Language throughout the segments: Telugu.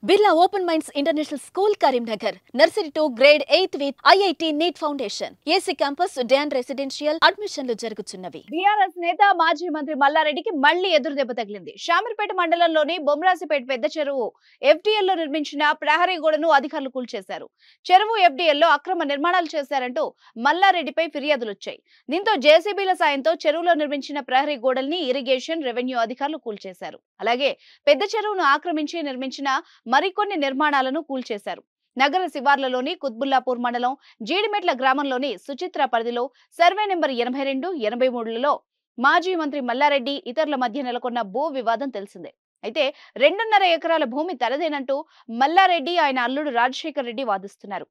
Birla Open Minds International School, Karimnagar. Nursery to grade 8th with IIT NEET Foundation. AC Campus, Dan Residential. Admissionలు జరుగుతున్నవి. బీఆర్ఎస్ నేత మాజీ మంత్రి మల్లారెడ్డికి మళ్లీ ఎదురు దెబ్బ తగిలింది. షామీర్పేట మండలంలోని బొమ్రాసిపేట పెద్ద చెరువు FDL లో నిర్మించిన ప్రహరీ గోడను అధికారులు కూల్చేశారు. చెరువు FDL లో అక్రమ నిర్మాణాలు చేశారంటూ మల్లారెడ్డిపై ఫిర్యాదులు వచ్చాయి. దీంతో జేసీబీల సాయంతో చెరువులో నిర్మించిన ప్రహరీ గోడల్ని ఇరిగేషన్, రెవెన్యూ అధికారులు కూల్చేశారు. అలాగే పెద్ద చెరువును ఆక్రమించి నిర్మించిన మరికొన్ని నిర్మాణాలను కూల్చేశారు. నగర శివార్లలోని కుత్బుల్లాపూర్ మండలం జీడిమెట్ల గ్రామంలోని సుచిత్ర పరిధిలో సర్వే నెంబర్ 82, 83లలో మాజీ మంత్రి మల్లారెడ్డి ఇతరుల మధ్య నెలకొన్న భూ వివాదం తెలిసిందే. అయితే 2.5 ఎకరాల భూమి తనదేనంటూ మల్లారెడ్డి ఆయన అల్లుడు రాజశేఖర్ రెడ్డి వాదిస్తున్నారు.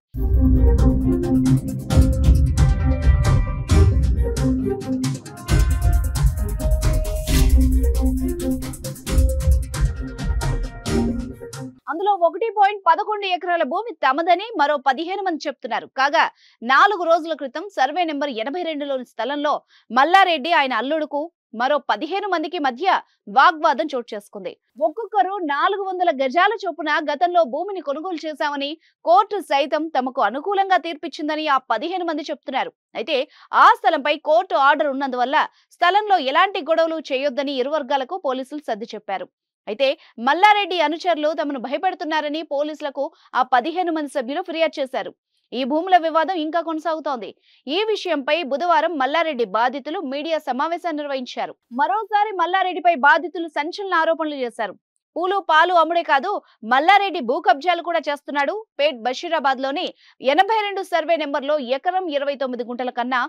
అందులో 1.11 ఎకరాల భూమి తమదని మరో 15 మంది చెప్తున్నారు. కాగా 4 రోజుల క్రితం సర్వే నెంబర్ 82లోని స్థలంలో మల్లారెడ్డి ఆయన అల్లుడుకు మరో 15 మందికి మధ్య వాగ్వాదం చోటు చేసుకుంది. ఒక్కొక్కరు 400 గజాల చొప్పున గతంలో భూమిని కొనుగోలు చేశామని కోర్టు సైతం తమకు అనుకూలంగా తీర్పిచ్చిందని ఆ 15 మంది చెప్తున్నారు. అయితే ఆ స్థలంపై కోర్టు ఆర్డర్ ఉన్నందువల్ల స్థలంలో ఎలాంటి గొడవలు చేయొద్దని ఇరు వర్గాలకు పోలీసులు సర్ది చెప్పారు. అయితే మల్లారెడ్డి అనుచరులు తమను భయపెడుతున్నారని పోలీసులకు ఆ 15 మంది సభ్యులు ఫిర్యాదు చేశారు. ఈ భూముల వివాదం ఇంకా కొనసాగుతోంది. ఈ విషయంపై బుధవారం మల్లారెడ్డి బాధితులు మీడియా సమావేశాన్ని నిర్వహించారు. మరోసారి మల్లారెడ్డిపై బాధితులు సంచలన ఆరోపణలు చేశారు. పూలు పాలు అమ్ముడే కాదు, మల్లారెడ్డి భూ కబ్జాలు కూడా చేస్తున్నాడు. పేట్ బషీరాబాద్ లోని 82 సర్వే నెంబర్లో ఎకరం 29 గుంటల కన్నా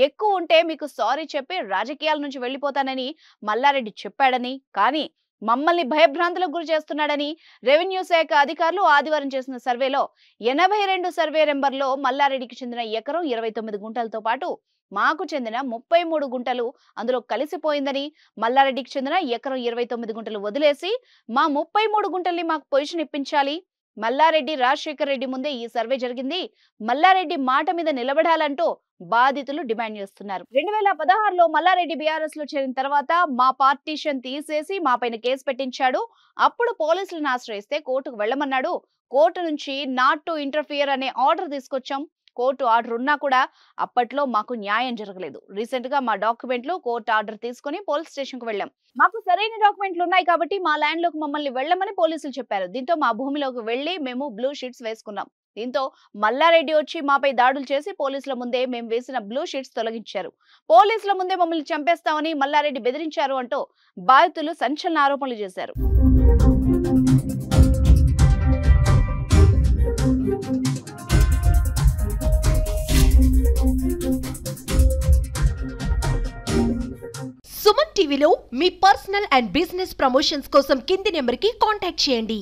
ఎక్కువ ఉంటే మీకు సారీ చెప్పి రాజకీయాల నుంచి వెళ్లిపోతానని మల్లారెడ్డి చెప్పాడని, కానీ మమ్మల్ని భయభ్రాంతులకు గురి చేస్తున్నాడని రెవెన్యూ శాఖ అధికారులు ఆదివారం చేసిన సర్వేలో 82 సర్వే నెంబర్లో మల్లారెడ్డికి చెందిన ఎకరం 29 గుంటలతో పాటు మాకు చెందిన 33 గుంటలు అందులో కలిసిపోయిందని, మల్లారెడ్డికి చెందిన ఎకరం 29 గుంటలు వదిలేసి మా 33 గుంటల్ని మాకు పొజిషన్ ఇప్పించాలి. మల్లారెడ్డి రాజశేఖర్ రెడ్డి ముందే ఈ సర్వే జరిగింది. మల్లారెడ్డి మాట మీద నిలబడాలంటూ బాధితులు డిమాండ్ చేస్తున్నారు. 2016లో మల్లారెడ్డి బీఆర్ఎస్ లో చేరిన తర్వాత మా పార్టీషన్ తీసేసి మా పైన కేసు పెట్టించాడు. అప్పుడు పోలీసులను ఆశ్రయిస్తే కోర్టుకు వెళ్లమన్నాడు. కోర్టు నుంచి నాట్ టు ఇంటర్ఫియర్ అనే ఆర్డర్ తీసుకొచ్చాం. కోర్టు ఆర్డర్ ఉన్నా కూడా అప్పట్లో మాకు న్యాయం జరగలేదు. రీసెంట్ గా మా డాక్యుమెంట్లు కోర్టు ఆర్డర్ తీసుకుని పోలీస్ స్టేషన్ కు వెళ్ళాం. మాకు సరైన డాక్యుమెంట్లు ఉన్నాయి కాబట్టి మా ల్యాండ్ లోకి మమ్మల్ని వెళ్ళమని పోలీసులు చెప్పారు. దీంతో మా భూమిలోకి వెళ్లి మేము బ్లూ షీట్స్ వేసుకున్నాం. దీంతో మల్లారెడ్డి వచ్చి మాపై దాడులు చేసి పోలీసుల ముందే మేము వేసిన బ్లూ షీట్స్ తొలగించారు. పోలీసుల ముందే మమ్మల్ని చంపేస్తామని మల్లారెడ్డి బెదిరించారు అంటూ బాధితులు సంచలన ఆరోపణలు చేశారు. సుమన్ టీవీలో మీ పర్సనల్ అండ్ బిజినెస్ ప్రమోషన్స్ కోసం కింది నెంబర్కి కాంటాక్ట్ చేయండి.